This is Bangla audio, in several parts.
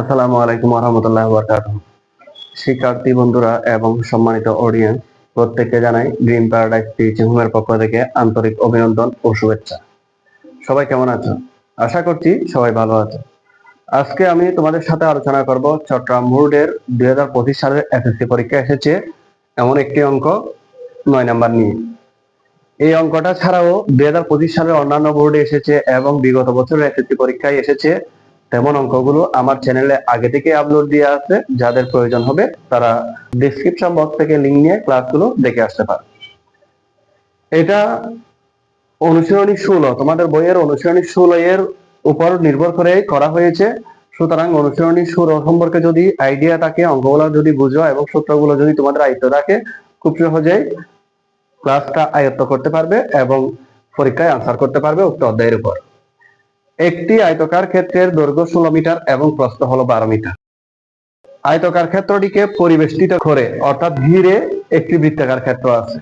আসসালামু আলাইকুম ওয়া বারাকাতুহু। শিক্ষার্থী বন্ধুরা এবং সম্মানিত অডিয়েন্স, প্রত্যেককে জানাই ড্রিম প্যারাডাইস টিচিং হোমের পক্ষ থেকে আন্তরিক অভিনন্দন ও শুভেচ্ছা। সবাই কেমন আছো? আশা করছি সবাই ভালো আছো। আজকে আমি তোমাদের সাথে আলোচনা করব চট্টগ্রাম বোর্ডের 2025 সালের এসএসসি পরীক্ষা এসেছে এমন একটি অঙ্ক 9 নাম্বার নিয়ে। এই অঙ্কটা ছাড়াও 2025 সালের অন্যান্য বোর্ডে এসেছে এবং বিগত বছরের এসএসসি পরীক্ষায় এসেছে তেমন অঙ্কগুলো আমার চ্যানেলে আগে থেকে আপলোড দিয়ে আছে। যাদের প্রয়োজন হবে তারা ডেসক্রিপশন বক্স থেকে লিংক নিয়ে ক্লাসগুলো দেখে আসতে পারে। এটা অনুশীলনী 16, তোমাদের বইয়ের অনুশীলনী 16 এর উপর নির্ভর করে করা হয়েছে। সুতরাং অনুশীলনী 16 সম্পর্কে যদি আইডিয়া থাকে, অঙ্কগুলো যদি বুঝো এবং সূত্রগুলো যদি তোমাদের আয়ত্ত থাকে, খুব সহজেই ক্লাসটা আয়ত্ত করতে পারবে এবং পরীক্ষায় আনসার করতে পারবে উক্ত অধ্যায়ের উপর। একটি আয়তকার ক্ষেত্রের দৈর্ঘ্য 16 মিটার এবং প্রস্থ হলো 12 মিটার। আয়তকার ক্ষেত্রটিকে পরিবেষ্টিত করে অর্থাৎ ঘিরে একটি বৃত্তাকার ক্ষেত্র আছে।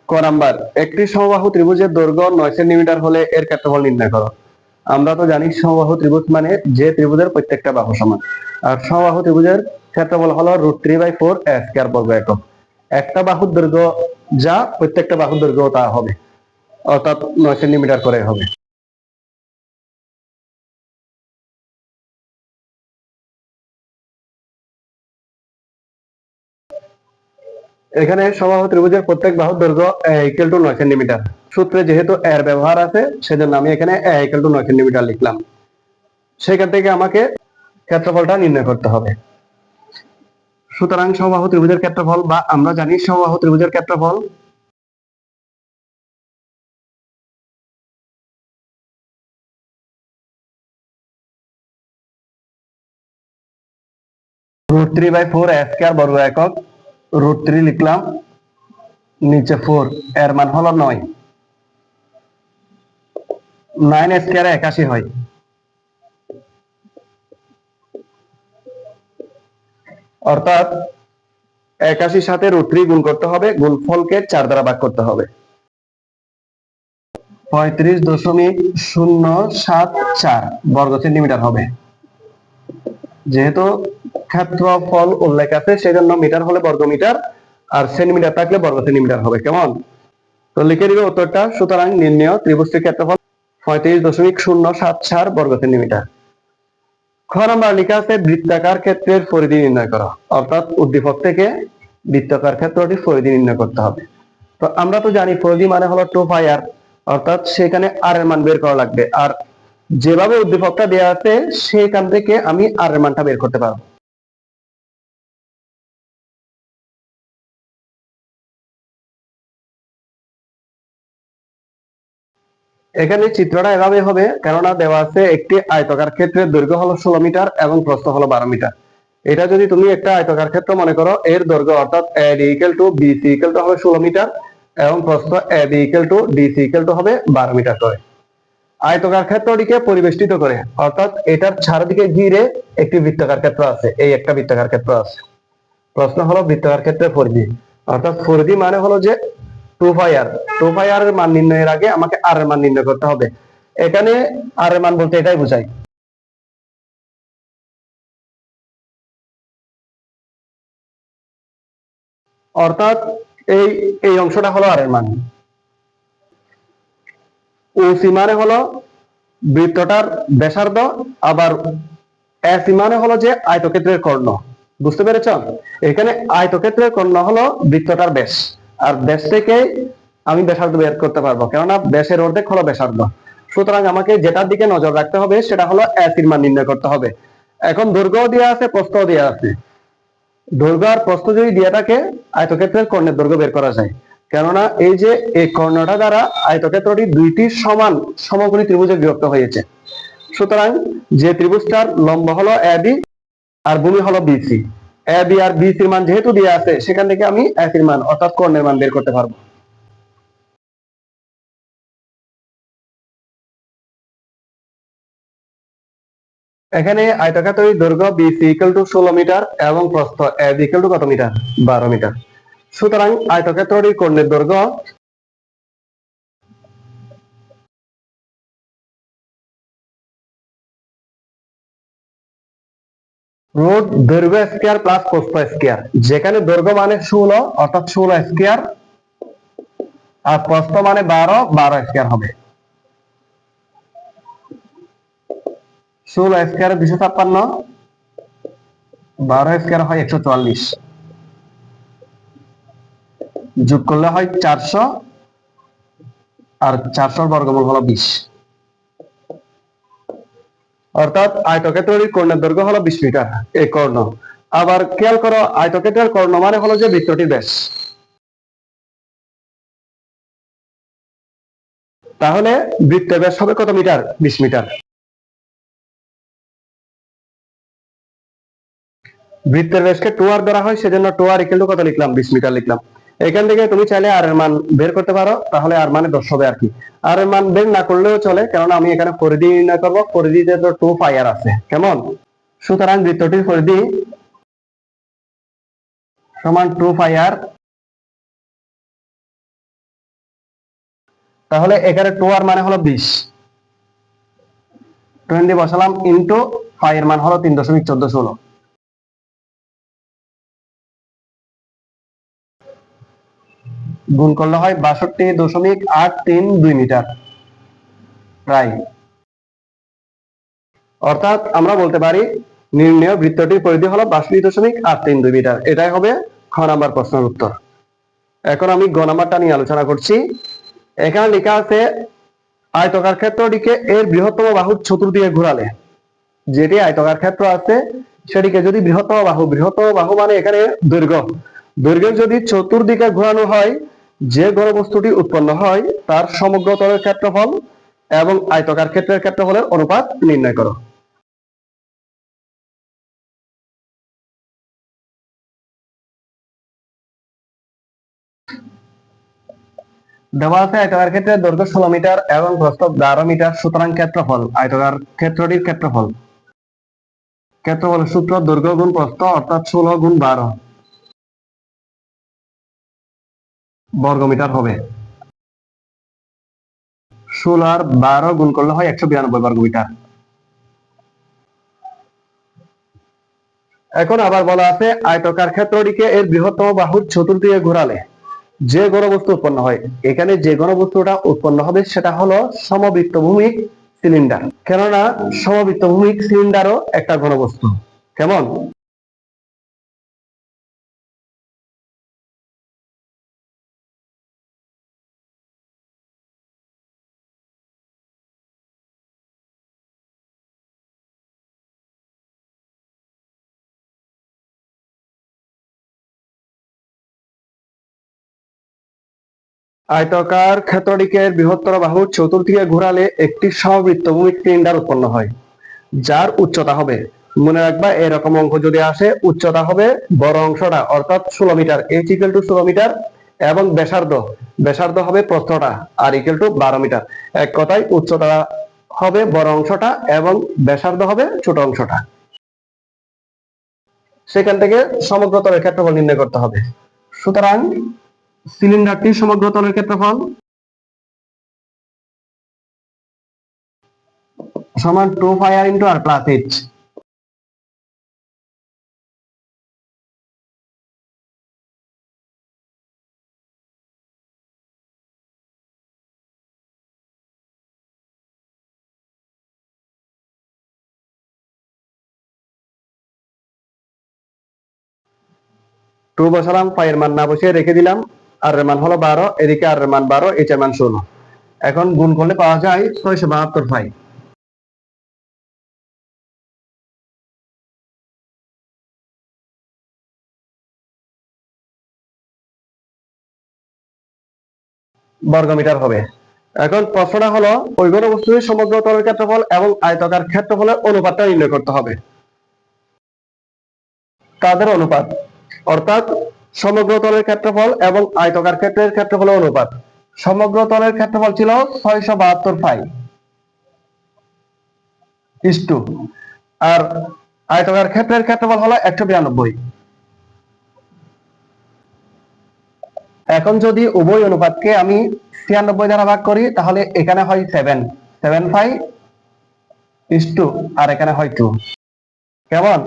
ক নাম্বার, একটি সমবাহু ত্রিভুজের দৈর্ঘ্য 9 সেন্টিমিটার হলে এর ক্ষেত্রফল নির্ণয় করো। আমরা তো জানি সমবাহু ত্রিভুজ মানে যে ত্রিভুজের প্রত্যেকটা বাহু সমান, আর সমবাহু ত্রিভুজের ক্ষেত্রফল হলো √3/4 স্কয়ার বর্গ একক। একটা বাহুর দৈর্ঘ্য যা প্রত্যেকটা বাহুর দৈর্ঘ্য তা হবে, অর্থাৎ 9 সেন্টিমিটার করে হবে। এখানে সমবাহু ত্রিভুজের প্রত্যেক বাহুর দৈর্ঘ্য ইকুয়াল টু 9 সেন্টিমিটার। সূত্রে যেহেতু এর ব্যবহার আছে সেজন্য আমি এখানে ইকুয়াল টু 9 সেন্টিমিটার লিখলাম। সেখান থেকে আমাকে ক্ষেত্রফলটা নির্ণয় করতে হবে। সুতরাং সমবাহু ত্রিভুজের ক্ষেত্রফল, বা আমরা জানি সমবাহু ত্রিভুজের ক্ষেত্রফল √3/4 স্কয়ার বর্গ একক। √3 লিখলাম, নিচে 4, এর মান হলো 9। 9 স্কয়ারে 81 হয়, অর্থাৎ 81 সাথে √3 গুণ করতে হবে, গুণফলকে 4 দ্বারা ভাগ করতে হবে। 35.074 বর্গ সেন্টিমিটার হবে। যেহেতু ক্ষেত্রফল উল্লেখ আছে সেজন্য মিটার হলে বর্গ মিটার, আর সেন্টিমিটার থাকলে বর্গ সেন্টিমিটার হবে। কেমন? তো লিখে দিবে উত্তরটা। সুতরাং নির্ণেয় ত্রিভুজটির ক্ষেত্রফল 35.074 বর্গ সেন্টিমিটার। খ নাম্বার লেখা আছে বৃত্তাকার ক্ষেত্রের পরিধি নির্ণয় করো, অর্থাৎ উদ্দীপক থেকে বৃত্তাকার ক্ষেত্রটির পরিধি নির্ণয় করতে হবে। তো আমরা তো জানি পরিধি মানে হলো 2πr, অর্থাৎ সেখানে আর এর মান বের করা লাগবে। আর যেভাবে উদ্দীপকটা দেওয়া আছে সেখান থেকে আমি আর এর মানটা বের করতে পারবো। এখানে চিত্রটা এভাবে হবে, কেননা দেওয়া আছে একটি আয়তকার ক্ষেত্রের দৈর্ঘ্য হলো 16 মিটার এবং প্রস্থ হলো 12 মিটার। এটা যদি তুমি একটা আয়তকার ক্ষেত্র মনে করো, এর দৈর্ঘ্য অর্থাৎ AD = BC = হবে 16 মিটার এবং প্রস্থ AB = DC = হবে 12 মিটার করে। আয়তকার ক্ষেত্রটিকে পরিবেষ্টিত করে অর্থাৎ এটার চারদিকে ঘিরে একটি বৃত্তাকার ক্ষেত্র আছে, এই একটা বৃত্তাকার ক্ষেত্র আছে। প্রশ্ন হলো বৃত্তাকার ক্ষেত্রের পরিধি, অর্থাৎ পরিধি মানে হলো যে 2πr। 2πr এর মান নির্ণয়ের আগে আমাকে আর এর মান নির্ণয় করতে হবে। এখানে আর এর মান বলতে এটাই বোঝায়। অর্থাৎ এই এই অংশটা হলো আর এর মান। ওসি মানে হলো বৃত্তটার ব্যাসার্ধ, আবার এসি মানে হলো যে আয়তক্ষেত্রের কর্ণ। বুঝতে পেরেছ? এখানে আয়তক্ষেত্রের কর্ণ হলো বৃত্তটার ব্যাস, আর ব্যাস থেকে আমি ব্যাসার্ধ বের করতে পারবো, কেননা ব্যাসের অর্ধেক হলো ব্যাসার্ধ। সুতরাং আমাকে যেটার দিকে নজর রাখতে হবে সেটা হলো এসির মান নির্ণয় করতে হবে। এখন দৈর্ঘ্য দেওয়া আছে, প্রস্থ দেওয়া আছে। দৈর্ঘ্য আর প্রস্থ যদি দেওয়া থাকে আয়তক্ষেত্রের কর্ণের দৈর্ঘ্য বের করা যায়, কেননা এই যে এই কর্ণটা দ্বারা আয়তক্ষেত্রটি দুইটি সমান সমকোণী ত্রিভুজে বিভক্ত হয়েছে। সুতরাং যে ত্রিভুজটার লম্ব হলো এবি আর ভূমি হলো বিসি, এবি আর বিসির মান যেহেতু দেওয়া আছে সেখান থেকে আমি এসির মান অর্থাৎ কর্ণের মান বের করতে পারবো। এখানে আয়তক্ষেত্রের দৈর্ঘ্য বিসি = 16 মিটার এবং প্রস্থ এবি = কত মিটার? 12 মিটার। সুতরাং আয়তক্ষেত্রটির কর্ণের দৈর্ঘ্য রুট দৈর্ঘ্য স্কয়ার প্লাস প্রস্থ স্কয়ার, যেখানে দৈর্ঘ্য মানে 16 অর্থাৎ 16 স্কয়ার আর প্রস্থ মানে 12 12 স্কয়ার হবে। 16 স্কয়ার 256, 12 স্কয়ার হয় 144, যোগ করলে হয় 400 আর 400 বর্গমূল হলো 20। অর্থাৎ আয়তক্ষেত্রের কর্ণের দৈর্ঘ্য হলো 20 মিটার এই কর্ণ। আবার খেয়াল করো, আয়তক্ষেত্রের কর্ণ মানে হলো যে বৃত্তটির ব্যাস। তাহলে বৃত্তের ব্যাস হবে কত মিটার? 20 মিটার। বৃত্তের ব্যাসকে 2r ধরা হয়, সেজন্য 2r ইকুয়াল টু কত লিখলাম? 20 মিটার লিখলাম। এখান থেকে তুমি চাইলে আর এর মান বের করতে পারো, তাহলে আর মানে 10 হবে আর কি। আর এর মান বের না করলেও চলে, কারণ আমি এখানে পরিধি নির্ণয় করব। পরিধিতে তো 2 পাই আর আছে, কেমন? সুতরাং বৃত্তটির পরিধি সমান 2 পাই আর। তাহলে এখানে 2r মানে হলো 20, 20 বসালাম ইনটু পাই এর মান হলো 3.1416। গুণ করলে হয় 62.832 মিটার প্রায়। অর্থাৎ আমরা বলতে পারি নির্ণেয় বৃত্তটির পরিধি হলো 62.832 মিটার। এটাই হবে খ নাম্বার প্রশ্নের উত্তর। এখন আমি গ নাম্বারটা নিয়ে আলোচনা করছি। এখানে লেখা আছে আয়তকার ক্ষেত্রটিকে এর বৃহত্তম বাহুর চতুর্দিকে ঘোরালে, যেটি আয়তকার ক্ষেত্র আছে সেটিকে যদি বৃহত্তম বাহু মানে এখানে দৈর্ঘ্য যদি চতুর্দিকে ঘোরানো হয়, যে ঘনবস্তুটি উৎপন্ন হয় তার সমগ্র তলের ক্ষেত্রফল এবং আয়তকার ক্ষেত্রের ক্ষেত্রফলের অনুপাত নির্ণয় করো। দেওয়া আছে আয়তকার ক্ষেত্রের দৈর্ঘ্য 16 মিটার এবং প্রস্থ 12 মিটার, সুতরাং ক্ষেত্রফল আয়তকার ক্ষেত্রটির ক্ষেত্রফল সূত্র দৈর্ঘ্য গুণ প্রস্থ অর্থাৎ 16 গুণ 12 বর্গমিটার হবে। 16 আর 12 গুণ করলে হয় 192 বর্গমিটার। এখন আবার বলা আছে আয়তকার ক্ষেত্রটিকে এর বৃহত্তম বাহুর চতুর্দিকে ঘোরালে যে ঘনবস্তু উৎপন্ন হয়। এখানে যে ঘনবস্তুটা উৎপন্ন হবে সেটা হলো সমবৃত্তভূমিক সিলিন্ডার, কেননা সমবৃত্তভূমিক সিলিন্ডারও একটা ঘনবস্তু। কেমন? আয়তকার ক্ষেত্রটিকে বৃহত্তর বাহুর চতুর্দিকে ঘোরালে একটি সমবৃত্তভূমিক সিলিন্ডার উৎপন্ন হয়, যার উচ্চতা হবে, মনে রাখবা এরকম অঙ্ক যদি আসে, উচ্চতা হবে বড় অংশটা অর্থাৎ 16 মিটার, h ইকুয়াল টু 16 মিটার, এবং ব্যাসার্ধ হবে প্রস্থটা আর ইকুয়াল টু 12 মিটার। এক কথায় উচ্চতা হবে বড় অংশটা এবং ব্যাসার্ধ হবে ছোট অংশটা। সেখান থেকে সমগ্র তলের ক্ষেত্রফল নির্ণয় করতে হবে। সুতরাং সিলিন্ডারটির সমগ্র তলের ক্ষেত্রফল সমান 2 পাই আর ইন্টু আর প্লাস h। টু বসালাম, পাই এর মান না বসিয়ে রেখে দিলাম, আর এর মান হলো 12, এদিকে আর এর মান 12, h এর মান 16। এখন গুণ করলে পাওয়া যায় 672 পাই। বর্গমিটার হবে। এখন প্রশ্নটা হলো ওই ঘনবস্তুর সমগ্র তলের ক্ষেত্রফল এবং আয়তাকার ক্ষেত্রফলের অনুপাতটা নির্ণয় করতে হবে। তাদের অনুপাত অর্থাৎ সমগ্র তলের ক্ষেত্রফল এবং আয়তাকার ক্ষেত্রের ক্ষেত্রফলের অনুপাত। সমগ্র তলের ক্ষেত্রফল ছিল 672 পাই ইস্টু, আর আয়তাকার ক্ষেত্রের ক্ষেত্রফল হলো 192। এখন যদি উভয় অনুপাতকে আমি 96 দ্বারা ভাগ করি, তাহলে এখানে হয় 7 পাই ইস্টু আর এখানে হয় 2। কেমন?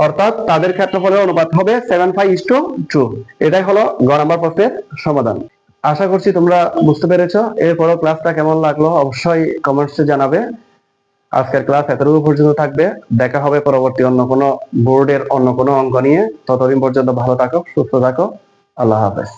অর্থাৎ তাদের ক্ষেত্রফলের অনুপাত হবে 75:2। এটাই হলো গ নাম্বার প্রশ্নের সমাধান। আশা করছি তোমরা বুঝতে পেরেছো। এরপরও ক্লাসটা কেমন লাগলো অবশ্যই কমেন্টসে জানাবে। আজকের ক্লাস এতটুকু পর্যন্ত থাকবে। দেখা হবে পরবর্তী অন্য কোনো বোর্ডের অন্য কোনো অঙ্ক নিয়ে। ততদিন পর্যন্ত ভালো থাকো, সুস্থ থাকো। আল্লাহ হাফেজ।